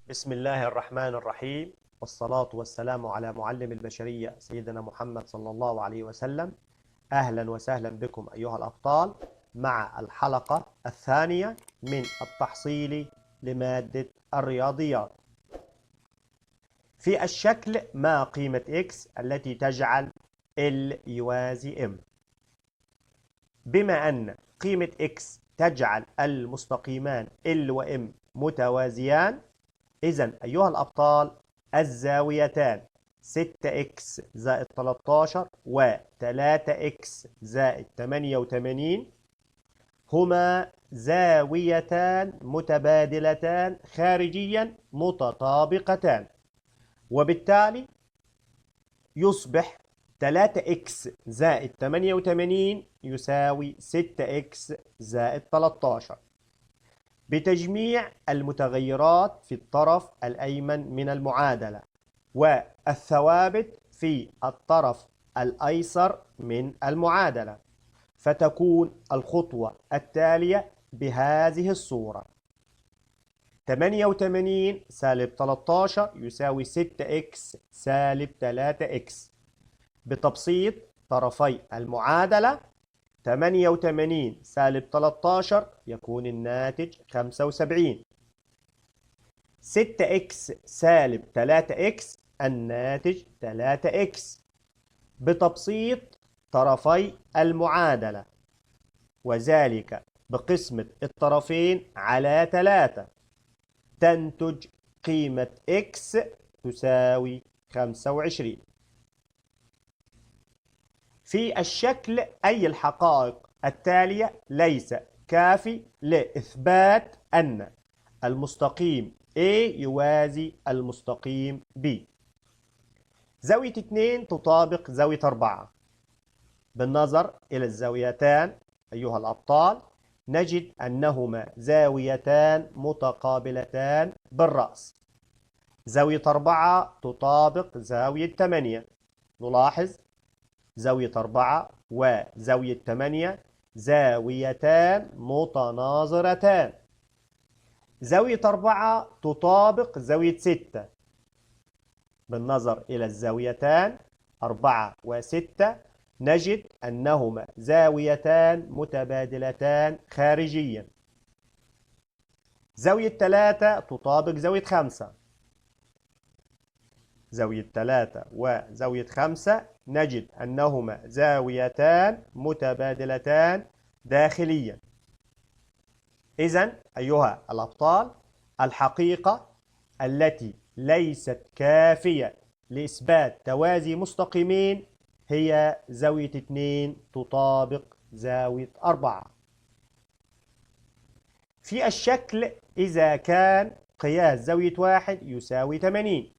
بسم الله الرحمن الرحيم، والصلاة والسلام على معلم البشرية سيدنا محمد صلى الله عليه وسلم. أهلا وسهلا بكم أيها الأبطال مع الحلقة الثانية من التحصيل لمادة الرياضيات. في الشكل ما قيمة x التي تجعل L يوازي M. بما أن قيمة x تجعل المستقيمان L و M متوازيان، إذن أيها الأبطال الزاويتان 6x زائد 13 و 3x زائد 88 هما زاويتان متبادلتان خارجيا متطابقتان، وبالتالي يصبح 3x زائد 88 يساوي 6x زائد 13. بتجميع المتغيرات في الطرف الأيمن من المعادلة والثوابت في الطرف الأيسر من المعادلة، فتكون الخطوة التالية بهذه الصورة: 88 سالب 13 يساوي 6x سالب 3x. بتبسيط طرفي المعادلة 88 سالب 13 يكون الناتج 75. 6x سالب 3x الناتج 3x. بتبسيط طرفي المعادلة وذلك بقسمة الطرفين على 3 تنتج قيمة x تساوي 25. في الشكل أي الحقائق التالية ليس كافي لإثبات أن المستقيم A يوازي المستقيم B. زاوية 2 تطابق زاوية 4. بالنظر إلى الزاويتان أيها الأبطال نجد أنهما زاويتان متقابلتان بالرأس. زاوية 4 تطابق زاوية 8. نلاحظ زاوية 4 وزاوية 8 زاويتان متناظرتان. زاوية 4 تطابق زاوية 6. بالنظر إلى الزاويتان 4 و6 نجد أنهما زاويتان متبادلتان خارجيا. زاوية 3 تطابق زاوية 5. زاوية 3 وزاوية 5 نجد أنهما زاويتان متبادلتان داخليا. إذن أيها الأبطال الحقيقة التي ليست كافية لإثبات توازي مستقيمين هي زاوية 2 تطابق زاوية 4. في الشكل إذا كان قياس زاوية 1 يساوي 80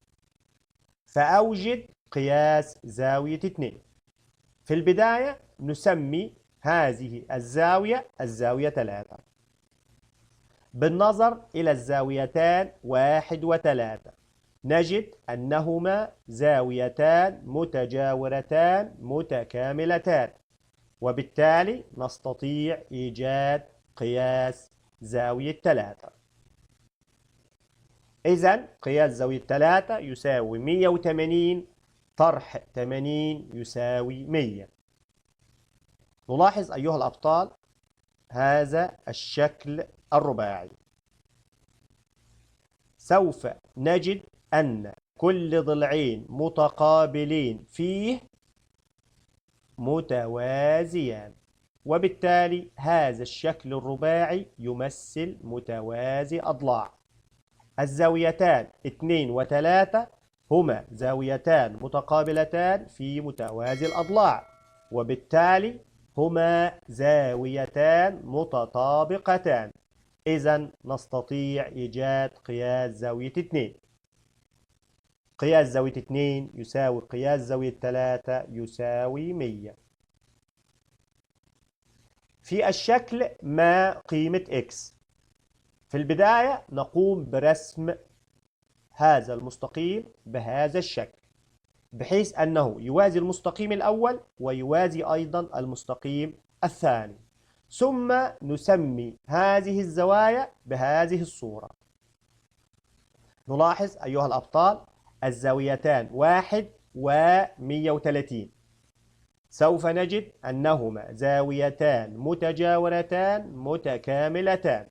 فأوجد قياس زاوية 2. في البداية نسمي هذه الزاوية الزاوية 3. بالنظر إلى الزاويتان 1 و3 نجد أنهما زاويتان متجاورتان متكاملتان، وبالتالي نستطيع إيجاد قياس زاوية 3. إذن قياس زاوية 3 يساوي 180 طرح 80 يساوي 100. نلاحظ أيها الأبطال هذا الشكل الرباعي. سوف نجد أن كل ضلعين متقابلين فيه متوازيان، وبالتالي هذا الشكل الرباعي يمثل متوازي أضلاع. الزاويتان 2 و3 هما زاويتان متقابلتان في متوازي الأضلاع، وبالتالي هما زاويتان متطابقتان. إذن نستطيع إيجاد قياس زاوية 2. قياس زاوية 2 يساوي قياس زاوية 3 يساوي 100. في الشكل ما قيمة x. في البداية نقوم برسم هذا المستقيم بهذا الشكل بحيث أنه يوازي المستقيم الأول ويوازي أيضا المستقيم الثاني، ثم نسمي هذه الزوايا بهذه الصورة. نلاحظ أيها الأبطال الزاويتان 1 و130، سوف نجد أنهما زاويتان متجاورتان متكاملتان،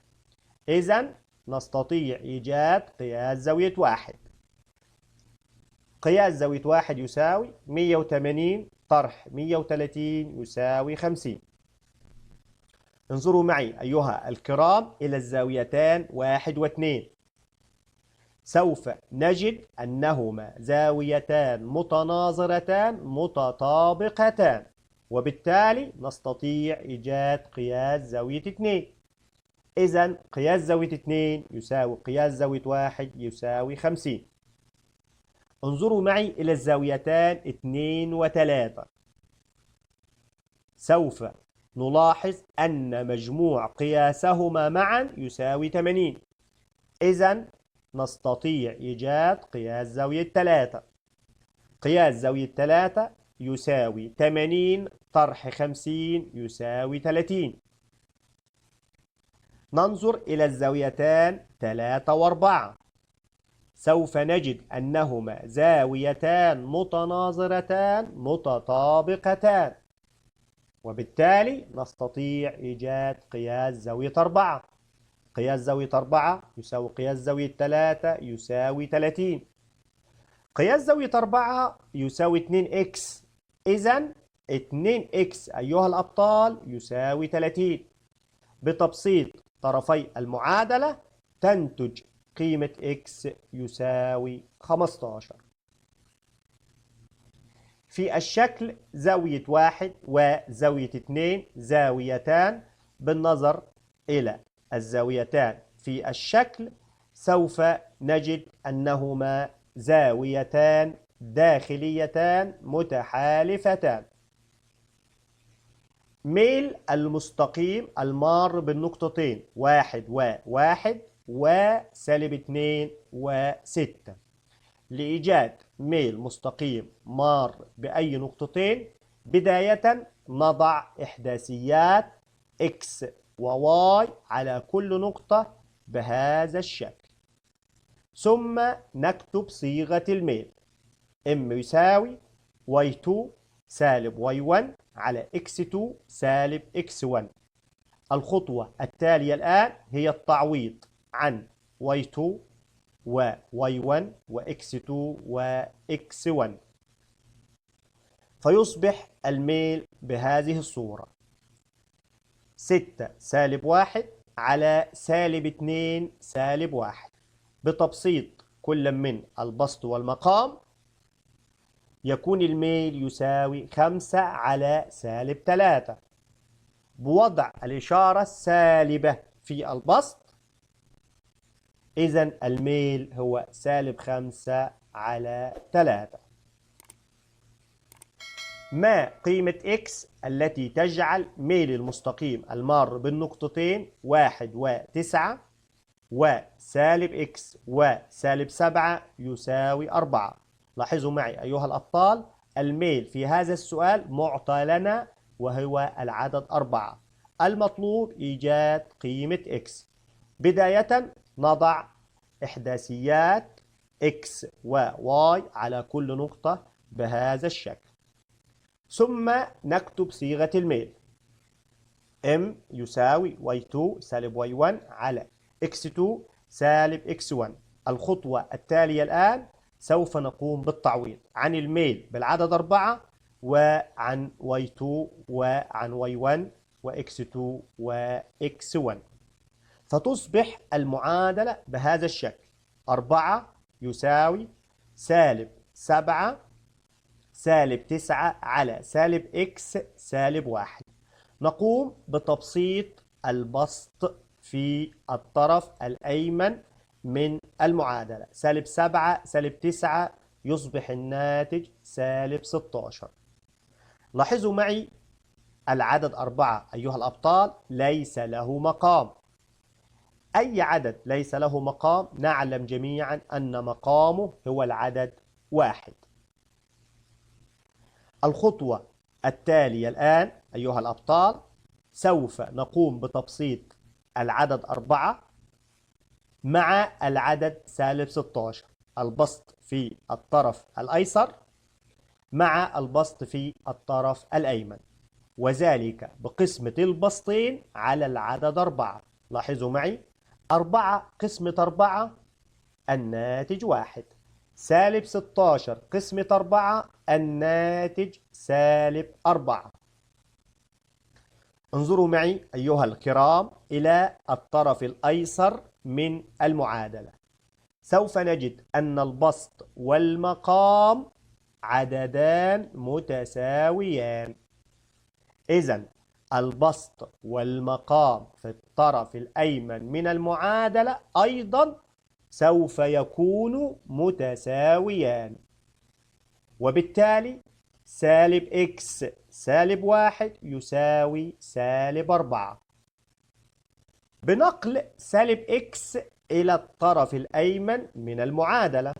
إذن نستطيع إيجاد قياس زاوية واحد. قياس زاوية واحد يساوي 180 طرح 130 يساوي 50. انظروا معي أيها الكرام إلى الزاويتان 1 و2، سوف نجد أنهما زاويتان متناظرتان متطابقتان، وبالتالي نستطيع إيجاد قياس زاوية 2. إذن قياس زاوية 2 يساوي قياس زاوية 1 يساوي 50. انظروا معي إلى الزاويتان 2 و3، سوف نلاحظ أن مجموع قياسهما معا يساوي 80. إذن نستطيع إيجاد قياس زاوية 3. قياس زاوية 3 يساوي 80 طرح 50 يساوي 30. ننظر إلى الزاويتان 3 و4، سوف نجد أنهما زاويتان متناظرتان متطابقتان، وبالتالي نستطيع إيجاد قياس زاوية 4. قياس زاوية 4 يساوي قياس زاوية 3 يساوي 30. قياس زاوية 4 يساوي 2x، إذن 2x أيها الأبطال يساوي 30. بتبسيط طرفي المعادلة تنتج قيمة x يساوي 15. في الشكل زاوية 1 وزاوية 2 زاويتان. بالنظر إلى الزاويتان في الشكل سوف نجد أنهما زاويتان داخليتان متحالفتان. ميل المستقيم المار بالنقطتين 1 و1 وسالب 2 و6. لإيجاد ميل مستقيم مار بأي نقطتين بداية نضع إحداثيات x و y على كل نقطة بهذا الشكل، ثم نكتب صيغة الميل m يساوي y2 سالب y1 على x2 سالب x1. الخطوة التالية الآن هي التعويض عن y2 و y1 و x2 و x1، فيصبح الميل بهذه الصورة 6 سالب 1 على سالب 2 سالب 1. بتبسيط كل من البسط والمقام يكون الميل يساوي 5 على سالب 3. بوضع الإشارة السالبة في البسط إذن الميل هو سالب 5 على 3. ما قيمة x التي تجعل ميل المستقيم المار بالنقطتين 1 و9 وسالب x وسالب 7 يساوي 4؟ لاحظوا معي أيها الأبطال الميل في هذا السؤال معطى لنا وهو العدد 4. المطلوب إيجاد قيمة x. بداية نضع إحداثيات x و y على كل نقطة بهذا الشكل، ثم نكتب صيغة الميل m يساوي y2 سالب y1 على x2 سالب x1. الخطوة التالية الآن سوف نقوم بالتعويض عن الميل بالعدد 4 وعن y2 وعن y1 وx2 وx1، فتصبح المعادلة بهذا الشكل 4 يساوي سالب 7 سالب 9 على سالب x سالب 1. نقوم بتبسيط البسط في الطرف الأيمن من المعادلة، سالب 7 سالب 9 يصبح الناتج سالب 16. لاحظوا معي العدد 4 أيها الأبطال ليس له مقام. أي عدد ليس له مقام نعلم جميعا أن مقامه هو العدد 1. الخطوة التالية الآن أيها الأبطال سوف نقوم بتبسيط العدد 4. مع العدد سالب 16. البسط في الطرف الأيسر مع البسط في الطرف الأيمن، وذلك بقسمة البسطين على العدد 4. لاحظوا معي 4 قسمة 4 الناتج 1، سالب 16 قسمة 4 الناتج سالب 4. انظروا معي أيها الكرام إلى الطرف الأيسر من المعادلة. سوف نجد أن البسط والمقام عددان متساويان. إذن البسط والمقام في الطرف الأيمن من المعادلة أيضا سوف يكون متساويان، وبالتالي سالب إكس سالب 1 يساوي سالب 4. بنقل سالب إكس إلى الطرف الأيمن من المعادلة،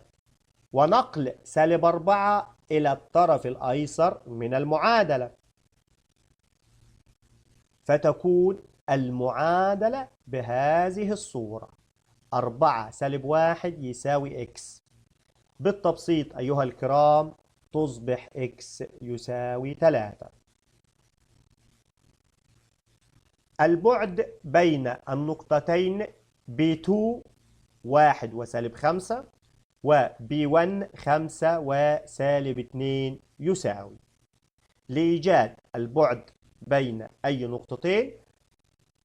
ونقل سالب 4 إلى الطرف الأيسر من المعادلة، فتكون المعادلة بهذه الصورة: 4 سالب 1 يساوي إكس. بالتبسيط أيها الكرام تصبح إكس يساوي 3. البعد بين النقطتين B2 1 وسالب 5 وB1 5 وسالب 2 يساوي. لإيجاد البعد بين أي نقطتين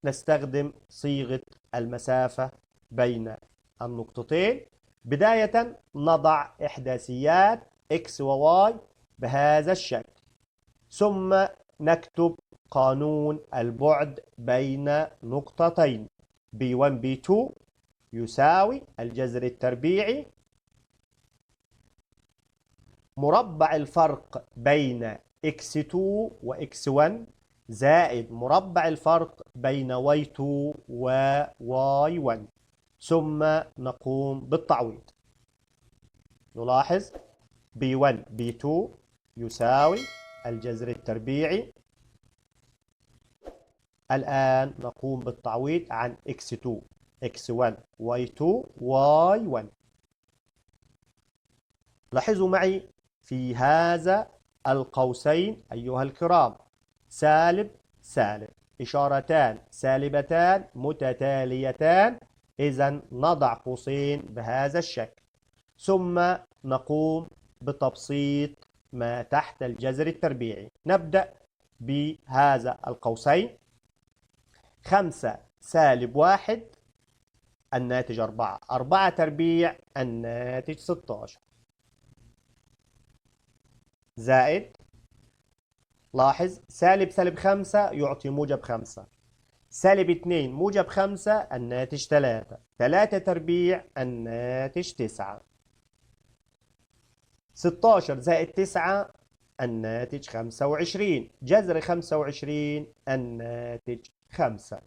نستخدم صيغة المسافة بين النقطتين. بداية نضع إحداثيات x و y بهذا الشكل، ثم نكتب قانون البعد بين نقطتين B1 B2 يساوي الجذر التربيعي مربع الفرق بين x2 و x1 زائد مربع الفرق بين y2 و y1، ثم نقوم بالتعويض. نلاحظ B1 B2 يساوي الجذر التربيعي. الآن نقوم بالتعويض عن x2 x1 y2 y1. لاحظوا معي في هذا القوسين أيها الكرام سالب سالب، إشارتان سالبتان متتاليتان، إذن نضع قوسين بهذا الشكل، ثم نقوم بتبسيط ما تحت الجذر التربيعي. نبدأ بهذا القوسين: 5 سالب 1 الناتج 4، 4 تربيع الناتج 16، زائد، لاحظ سالب سالب 5 يعطي موجب 5، سالب 2 موجب 5 الناتج 3، 3 تربيع الناتج 9، 16 زائد 9 الناتج 25، جذر 25 الناتج 5.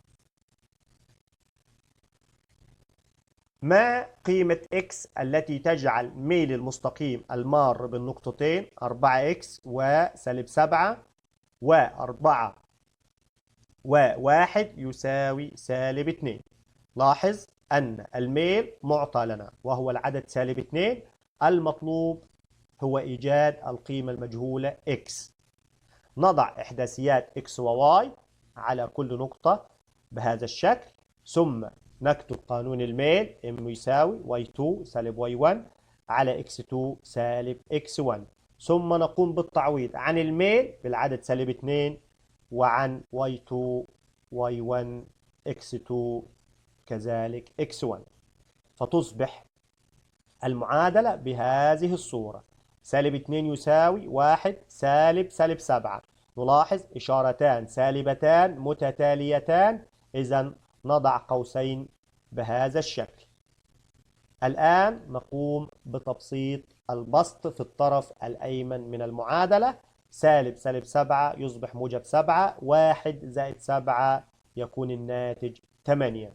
ما قيمة x التي تجعل ميل المستقيم المار بالنقطتين 4x وسالب 7 و4 و1 يساوي سالب 2؟ لاحظ أن الميل معطى لنا وهو العدد سالب 2، المطلوب هو إيجاد القيمة المجهولة x. نضع إحداثيات x و y على كل نقطة بهذا الشكل، ثم نكتب قانون الميل m يساوي y2 سالب y1 على x2 سالب x1، ثم نقوم بالتعويض عن الميل بالعدد سالب 2 وعن y2 y1 x2 كذلك x1، فتصبح المعادلة بهذه الصورة: سالب 2 يساوي 1 سالب سالب 7. نلاحظ إشارتان سالبتان متتاليتان، إذن نضع قوسين بهذا الشكل. الآن نقوم بتبسيط البسط في الطرف الأيمن من المعادلة: سالب سالب 7 يصبح موجب 7، 1 زائد 7 يكون الناتج 8.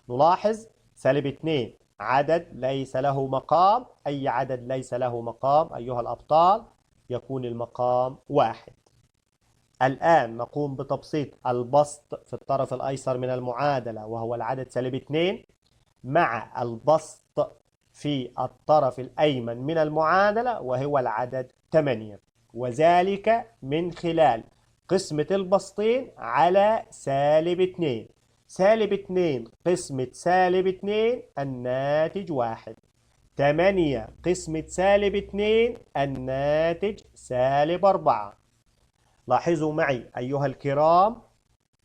نلاحظ سالب 2 عدد ليس له مقام، أي عدد ليس له مقام أيها الأبطال يكون المقام 1. الآن نقوم بتبسيط البسط في الطرف الأيسر من المعادلة وهو العدد سالب 2. مع البسط في الطرف الأيمن من المعادلة وهو العدد 8، وذلك من خلال قسمة البسطين على -2. -2 قسمة -2 الناتج 1. 8 قسمة -2 الناتج -4. لاحظوا معي أيها الكرام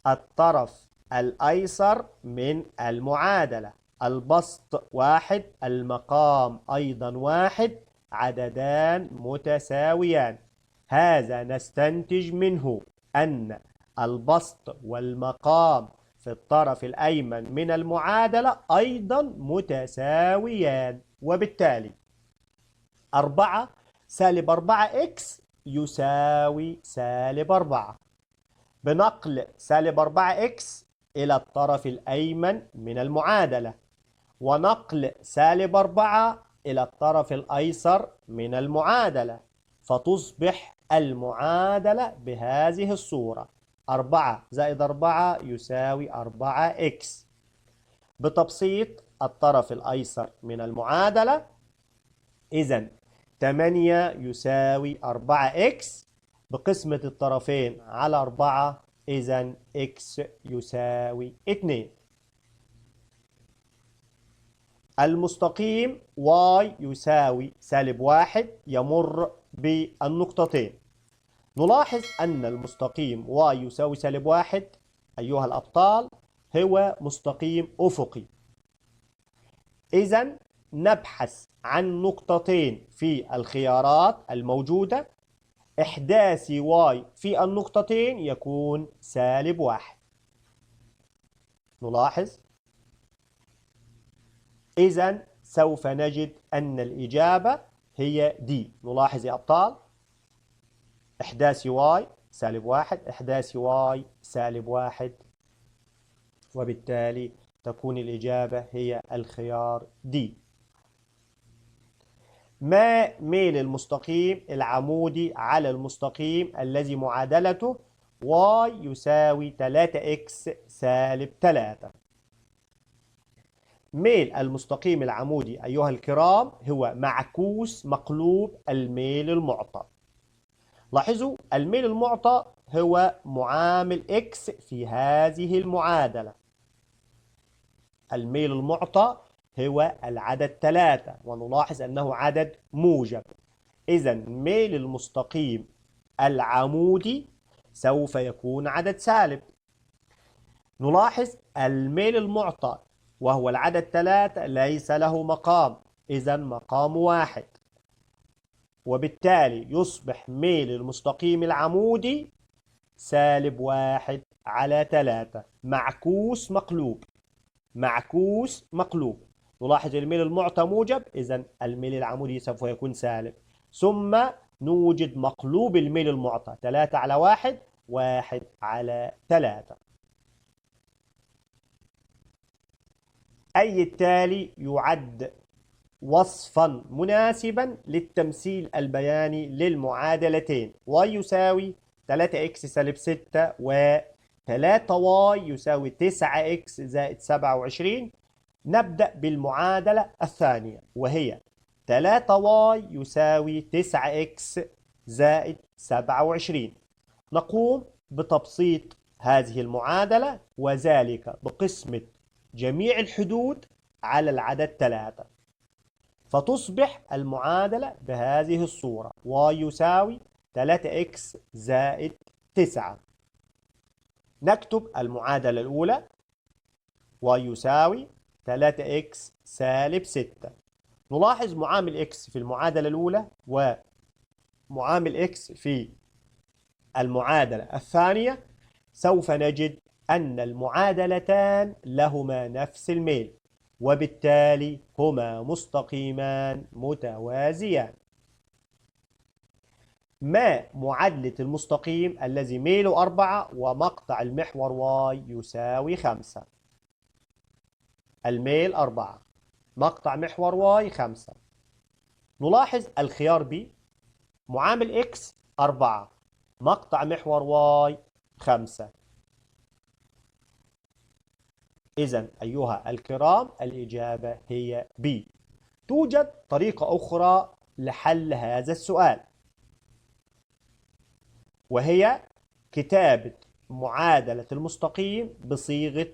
الطرف الأيسر من المعادلة، البسط 1، المقام أيضا 1، عددان متساويان. هذا نستنتج منه أن البسط والمقام في الطرف الأيمن من المعادلة أيضا متساويان، وبالتالي 4 سالب 4x يساوي -4. بنقل -4x إلى الطرف الأيمن من المعادلة، ونقل -4 إلى الطرف الأيسر من المعادلة، فتصبح المعادلة بهذه الصورة: 4 زائد 4 يساوي 4x. بتبسيط الطرف الأيسر من المعادلة، إذن 8 يساوي 4x بقسمة الطرفين على 4، إذن x يساوي 2. المستقيم y يساوي -1 يمر بالنقطتين. نلاحظ أن المستقيم y يساوي -1 أيها الأبطال هو مستقيم أفقي. إذن نبحث عن نقطتين في الخيارات الموجودة، إحداث y في النقطتين يكون -1. نلاحظ إذن سوف نجد أن الإجابة هي دي. نلاحظ يا أبطال، إحداث y -1، إحداث y -1، وبالتالي تكون الإجابة هي الخيار دي. ما ميل المستقيم العمودي على المستقيم الذي معادلته y يساوي 3x -3؟ ميل المستقيم العمودي أيها الكرام هو معكوس مقلوب الميل المعطى. لاحظوا الميل المعطى هو معامل x في هذه المعادلة. الميل المعطى هو العدد 3، ونلاحظ أنه عدد موجب. إذن ميل المستقيم العمودي سوف يكون عدد سالب. نلاحظ الميل المعطى وهو العدد 3 ليس له مقام، إذن مقام 1، وبالتالي يصبح ميل المستقيم العمودي -1 على 3 معكوس مقلوب. معكوس مقلوب. نلاحظ الميل المعطى موجب، إذن الميل العمودي سوف يكون سالب. ثم نوجد مقلوب الميل المعطى 3 على 1، 1 على 3. أي التالي يعد وصفا مناسبا للتمثيل البياني للمعادلتين y يساوي 3x سالب 6 و 3y يساوي 9x زائد 27. نبدأ بالمعادلة الثانية وهي 3y يساوي 9x زائد 27. نقوم بتبسيط هذه المعادلة، وذلك بقسمة جميع الحدود على العدد 3، فتصبح المعادلة بهذه الصورة: y يساوي 3x زائد 9. نكتب المعادلة الأولى: y يساوي 3x سالب 6. نلاحظ معامل x في المعادلة الأولى ومعامل x في المعادلة الثانية، سوف نجد أن المعادلتان لهما نفس الميل، وبالتالي هما مستقيمان متوازيان. ما معادلة المستقيم الذي ميله 4 ومقطع المحور y يساوي 5؟ الميل 4، مقطع محور y 5. نلاحظ الخيار B: معامل x 4، مقطع محور y 5. إذن أيها الكرام الإجابة هي B. توجد طريقة أخرى لحل هذا السؤال، وهي كتابة معادلة المستقيم بصيغة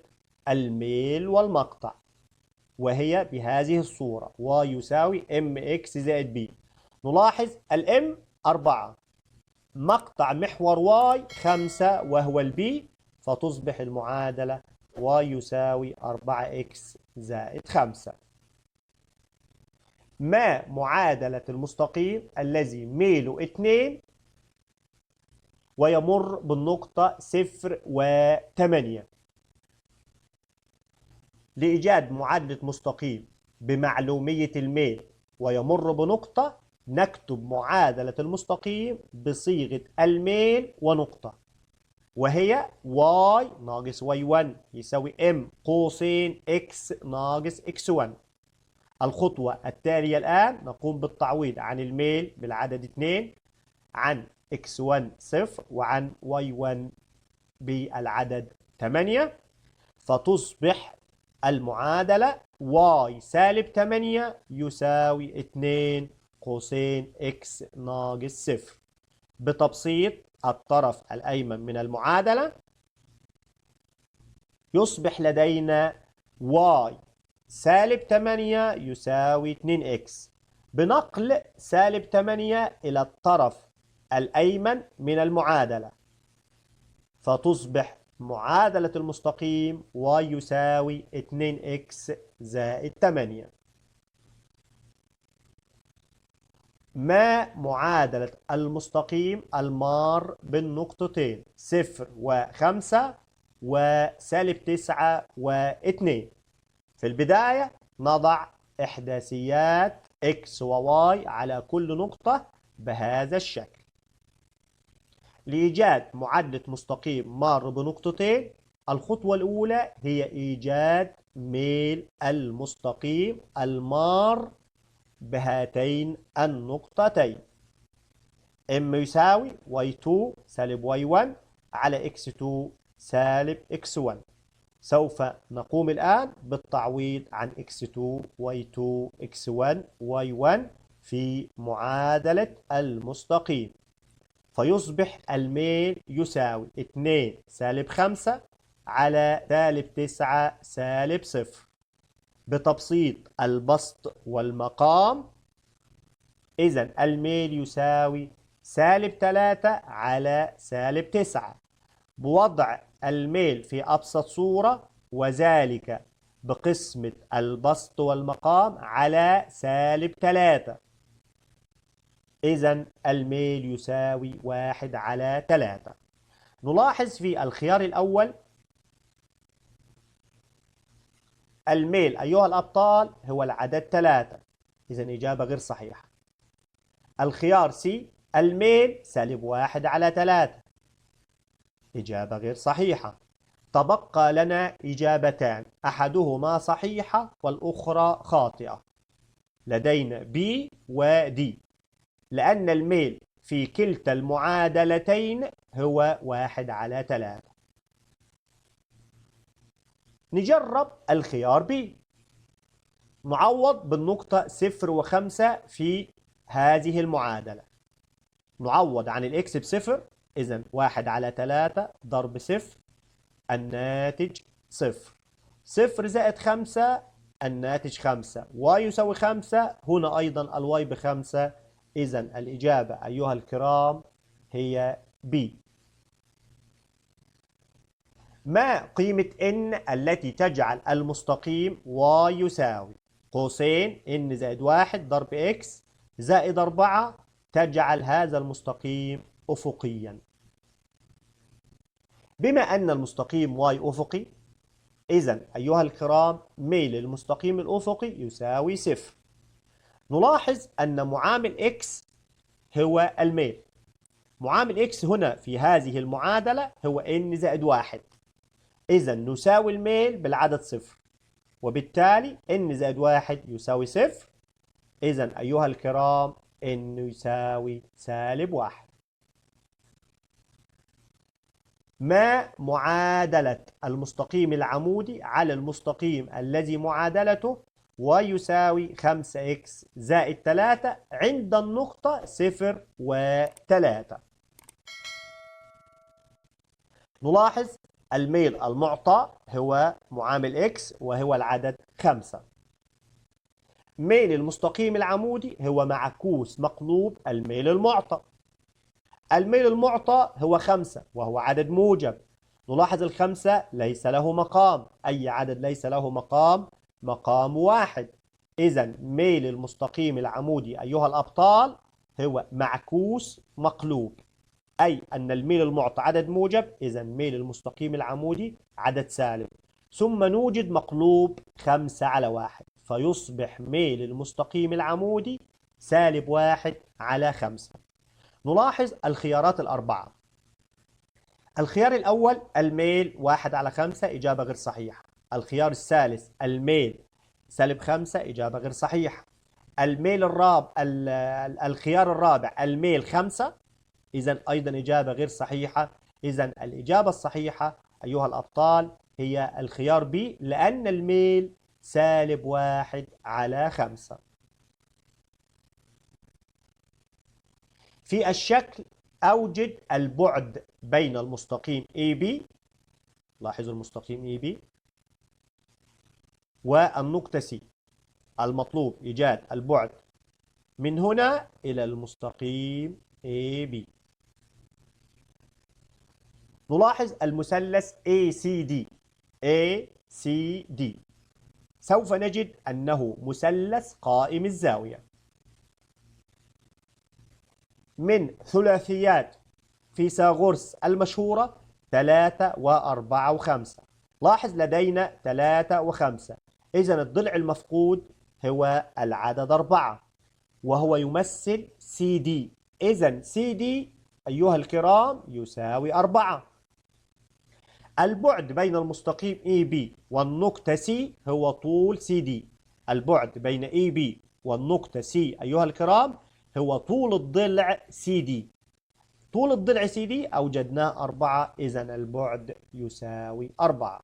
الميل والمقطع، وهي بهذه الصورة: y يساوي mx زائد b. نلاحظ الm 4، مقطع محور y 5 وهو البي، فتصبح المعادلة y يساوي 4x زائد 5. ما معادلة المستقيم الذي ميله 2 ويمر بالنقطة 0 و8؟ لإيجاد معادلة مستقيم بمعلومية الميل ويمر بنقطة، نكتب معادلة المستقيم بصيغة الميل ونقطة، وهي y ناقص y1 يساوي m قوسين x ناقص x1. الخطوة التالية الآن نقوم بالتعويض عن الميل بالعدد 2، عن x1 0 وعن y1 بالعدد 8، فتصبح المعادلة y سالب 8 يساوي 2 قوسين x ناقص 0. بتبسيط الطرف الأيمن من المعادلة يصبح لدينا y سالب 8 يساوي 2x، بنقل سالب 8 إلى الطرف الأيمن من المعادلة، فتصبح معادلة المستقيم y يساوي 2x زائد 8. ما معادلة المستقيم المار بالنقطتين 0 و5 وسالب 9 و2؟ في البداية نضع إحداثيات x و y على كل نقطة بهذا الشكل. لإيجاد معادلة مستقيم مار بنقطتين، الخطوة الأولى هي إيجاد ميل المستقيم المار بهاتين النقطتين. m يساوي y2 سالب y1 على x2 سالب x1. سوف نقوم الآن بالتعويض عن x2 y2 x1 y1 في معادلة المستقيم، فيصبح الميل يساوي 2 سالب 5 على سالب 9 سالب 0. بتبسيط البسط والمقام، إذن الميل يساوي سالب 3 على سالب 9. بوضع الميل في أبسط صورة، وذلك بقسمة البسط والمقام على سالب 3، إذن الميل يساوي 1 على 3. نلاحظ في الخيار الأول الميل أيها الأبطال هو العدد 3، إذن إجابة غير صحيحة. الخيار سي الميل سالب 1 على 3، إجابة غير صحيحة. تبقى لنا إجابتان، أحدهما صحيحة والأخرى خاطئة. لدينا B و D، لأن الميل في كلتا المعادلتين هو 1 على 3. نجرب الخيار B. نعوض بالنقطة 0 و5 في هذه المعادلة. نعوض عن الإكس ب0، إذن 1 على 3 ضرب 0 الناتج 0. 0 زائد 5 الناتج 5. y يساوي 5، هنا أيضا الواي ب5، إذن الإجابة أيها الكرام هي B. ما قيمة n التي تجعل المستقيم y يساوي قوسين n زائد 1 ضرب x زائد 4 تجعل هذا المستقيم أفقيا؟ بما أن المستقيم y أفقي، إذن أيها الكرام ميل المستقيم الأفقي يساوي 0. نلاحظ أن معامل x هو الميل. معامل x هنا في هذه المعادلة هو n زائد 1، إذن نساوي الميل بالعدد 0، وبالتالي n زائد 1 يساوي 0. إذن أيها الكرام n يساوي سالب 1. ما معادلة المستقيم العمودي على المستقيم الذي معادلته ويساوي 5x زائد 3 عند النقطة 0 و3. نلاحظ الميل المعطى هو معامل x وهو العدد 5. ميل المستقيم العمودي هو معكوس مقلوب الميل المعطى. الميل المعطى هو 5 وهو عدد موجب. نلاحظ الخمسة ليس له مقام. أي عدد ليس له مقام؟ مقام واحد. إذا ميل المستقيم العمودي أيها الأبطال هو معكوس مقلوب، أي أن الميل المعطى عدد موجب، إذا ميل المستقيم العمودي عدد سالب، ثم نوجد مقلوب 5/1 فيصبح ميل المستقيم العمودي -1/5. نلاحظ الخيارات الأربعة. الخيار الأول الميل 1/5 إجابة غير صحيحة. الخيار الثالث الميل -5 إجابة غير صحيحة. الخيار الرابع الميل 5، إذا أيضا إجابة غير صحيحة. إذا الإجابة الصحيحة أيها الأبطال هي الخيار B، لأن الميل -1/5. في الشكل أوجد البعد بين المستقيم AB، لاحظوا المستقيم AB والنقطة C. المطلوب إيجاد البعد من هنا إلى المستقيم AB. نلاحظ المثلث ACD. سوف نجد أنه مثلث قائم الزاوية من ثلاثيات فيثاغورس المشهورة 3 و4 و5. لاحظ لدينا 3 و5، إذن الضلع المفقود هو العدد 4 وهو يمثل CD. إذن CD أيها الكرام يساوي 4. البعد بين المستقيم AB والنقطة C هو طول CD. البعد بين AB والنقطة C أيها الكرام هو طول الضلع CD. طول الضلع CD أوجدناه 4، إذن البعد يساوي 4.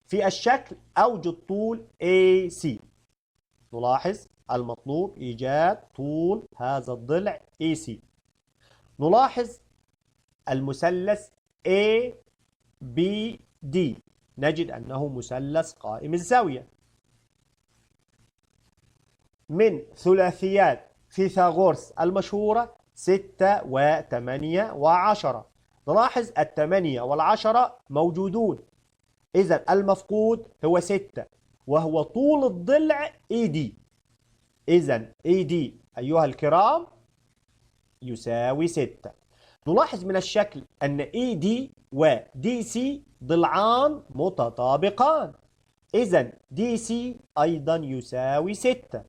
في الشكل أوجد طول AC. نلاحظ المطلوب إيجاد طول هذا الضلع AC. نلاحظ المثلث ABD، نجد أنه مثلث قائم الزاوية من ثلاثيات فيثاغورس المشهورة 6 و8 و10. نلاحظ 8 وال10 موجودون، إذا المفقود هو 6 وهو طول الضلع AD. إذا AD أيها الكرام يساوي 6. نلاحظ من الشكل أن AD و DC ضلعان متطابقان، إذا DC أيضا يساوي 6.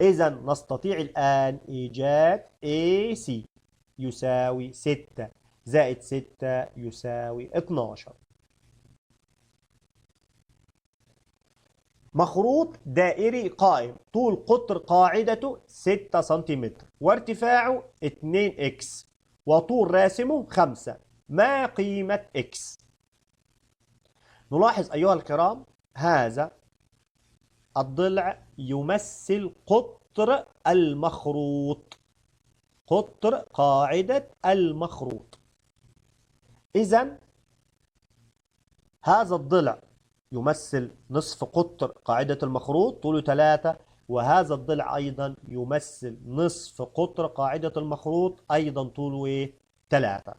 إذا نستطيع الآن إيجاد AC يساوي 6 زائد 6 يساوي 12. مخروط دائري قائم طول قطر قاعدته 6 سنتيمتر وارتفاعه 2x وطول راسمه 5. ما قيمة x؟ نلاحظ أيها الكرام هذا الضلع يمثل قطر المخروط، قطر قاعدة المخروط. إذن هذا الضلع يمثل نصف قطر قاعدة المخروط طوله 3، وهذا الضلع أيضا يمثل نصف قطر قاعدة المخروط أيضا طوله 3.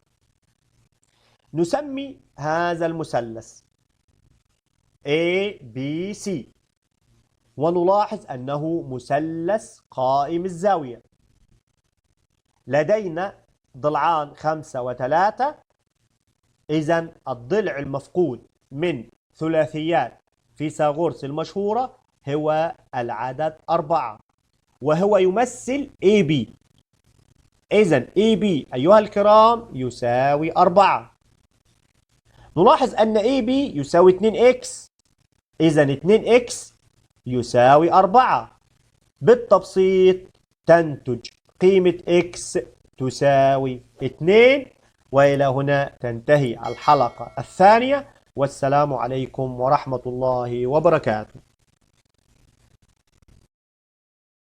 نسمي هذا المثلث ABC، ونلاحظ أنه مثلث قائم الزاوية. لدينا ضلعان 5 و3، إذن الضلع المفقود من ثلاثيات فيثاغورس المشهورة هو العدد 4 وهو يمثل AB. إذن AB أيها الكرام يساوي 4. نلاحظ أن AB يساوي 2x، إذن 2x يساوي 4. بالتبسيط تنتج قيمة x تساوي 2، وإلى هنا تنتهي الحلقة الثانية، والسلام عليكم ورحمة الله وبركاته.